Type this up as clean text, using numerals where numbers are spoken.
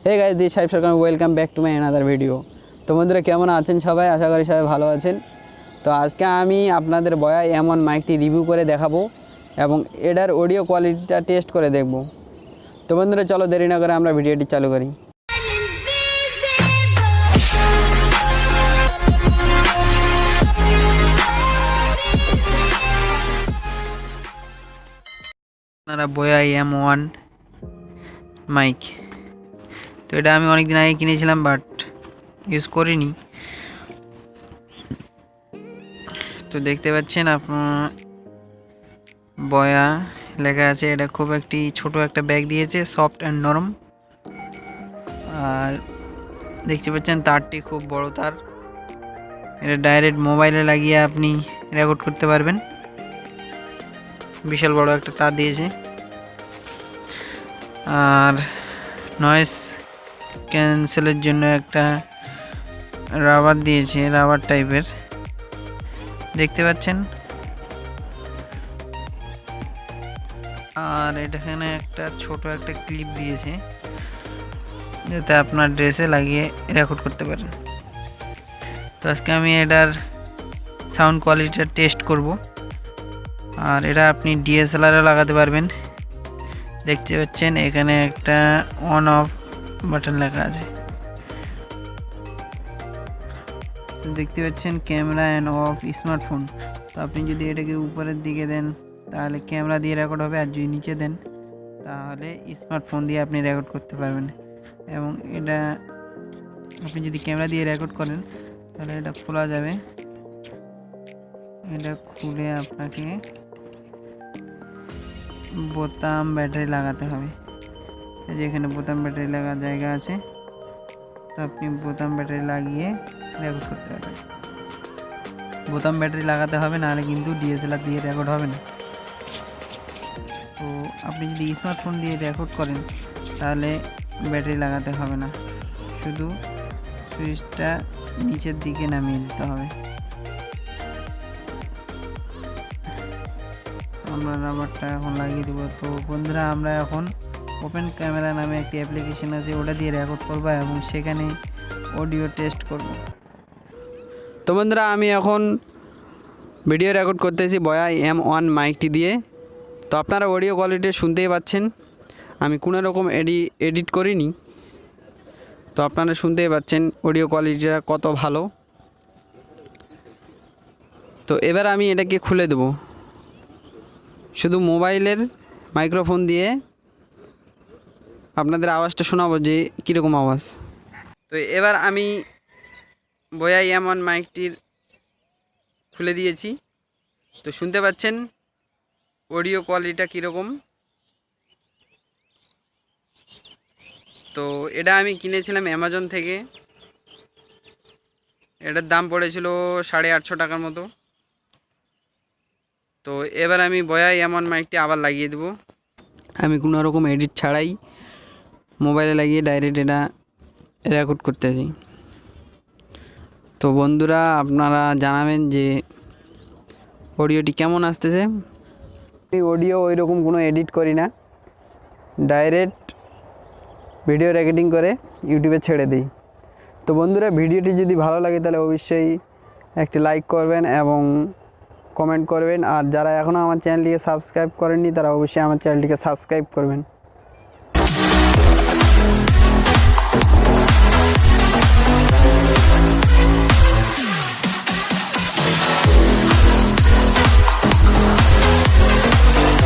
Hey guys, this Saheb Sarkar, welcome back to my another video. তো বন্ধুরা কেমন আছেন সবাই? আশা করি সবাই ভালো আছেন। তো আজকে আমি আপনাদের বয়া এমন মাইকটি রিভিউ করে দেখাবো এবং এটার অডিও কোয়ালিটিটা টেস্ট করে দেখব। তো বন্ধুরা চলো দেরি না করে আমরা ভিডিওটি চালু করি। আপনারা বয়া M1 মাইক, তো এটা আমি অনেক দিন আগে কিনেছিলাম বাট ইউজ করিনি। তো দেখতে পাচ্ছেন আপনার বয়া লেখা আছে। এটা খুব একটি ছোট একটা ব্যাগ দিয়েছে, সফট অ্যান্ড নরম। আর দেখতে পাচ্ছেন তারটি খুব বড় তার। এটা ডাইরেক্ট মোবাইলে লাগিয়ে আপনি রেকর্ড করতে পারবেন। বিশাল বড় একটা তার দিয়েছে। আর নয়েজ ক্যান্সেলের জন্য একটা রাবার দিয়েছে, রাবার টাইপের দেখতে পাচ্ছেন। আর এখানে একটা ছোট একটা ক্লিপ দিয়েছে যাতে আপনার ড্রেসে লাগিয়ে রেকর্ড করতে পারেন। তো আজকে আমি এটার সাউন্ড কোয়ালিটিটা টেস্ট করব। আর এটা আপনি ডিএসএলআরে লাগাতে পারবেন। দেখতে পাচ্ছেন এখানে একটা অন অফ বাটন লেখা আছে। দেখতে পাচ্ছেন ক্যামেরা অ্যান্ড অফ স্মার্টফোন। তো আপনি যদি এটাকে উপরের দিকে দেন তাহলে ক্যামেরা দিয়ে রেকর্ড হবে, আর যদি নিচে দেন তাহলে স্মার্টফোন দিয়ে আপনি রেকর্ড করতে পারবেন। এবং এটা আপনি যদি ক্যামেরা দিয়ে রেকর্ড করেন তাহলে এটা খোলা যাবে। এটা খুলে আপনাকে বোতাম ব্যাটারি লাগাতে হবে। এই যে এখানে বোতাম ব্যাটারি লাগার জায়গা আছে, তো আপনি বোতাম ব্যাটারি লাগিয়ে রেকর্ড করতে পারবেন। বোতাম ব্যাটারি লাগাতে হবে, নাহলে কিন্তু ডিএসএলআর দিয়ে রেকর্ড হবে না। তো আপনি যদি স্মার্টফোন দিয়ে রেকর্ড করেন তাহলে ব্যাটারি লাগাতে হবে না, শুধু সুইচটা নিচের দিকে নামিয়ে দিতে হবে। আমরা রাবারটা এখন লাগিয়ে দেবো। তো বন্ধুরা আমরা এখন ওপেন ক্যামেরা নামে একটি অ্যাপ্লিকেশন আছে, ওটা দিয়ে রেকর্ড করবো এবং সেখানে অডিও টেস্ট করব। তো বন্ধুরা আমি এখন ভিডিও রেকর্ড করতেছি বয়া M1 মাইকটি দিয়ে। তো আপনারা অডিও কোয়ালিটি শুনতেই পাচ্ছেন, আমি কোনো রকম এডিট করিনি। তো আপনারা শুনতেই পাচ্ছেন অডিও কোয়ালিটিটা কত ভালো। তো এবার আমি এটাকে খুলে দেব, শুধু মোবাইলের মাইক্রোফোন দিয়ে আপনাদের আওয়াজটা শোনাবো যে কীরকম আওয়াজ। তো এবার আমি বয়া M1 মাইকটির খুলে দিয়েছি। তো শুনতে পাচ্ছেন অডিও কোয়ালিটিটা কীরকম। তো এটা আমি কিনেছিলাম অ্যামাজন থেকে। এটার দাম পড়েছিল 850 টাকার মতো। তো এবার আমি বয়া M1 মাইকটি আবার লাগিয়ে দেব। আমি কোনো রকম এডিট ছাড়াই মোবাইলে লাগিয়ে ডাইরেক্ট এটা রেকর্ড করতেছি। তো বন্ধুরা আপনারা জানাবেন যে অডিওটি কেমন আসতেছে। এই অডিও ওই রকম কোনো এডিট করি না, ডাইরেক্ট ভিডিও রেকর্ডিং করে ইউটিউবে ছেড়ে দিই। তো বন্ধুরা ভিডিওটি যদি ভালো লাগে তাহলে অবশ্যই একটি লাইক করবেন এবং কমেন্ট করবেন। আর যারা এখনও আমার চ্যানেলটিকে সাবস্ক্রাইব করেননি তারা অবশ্যই আমার চ্যানেলটিকে সাবস্ক্রাইব করবেন।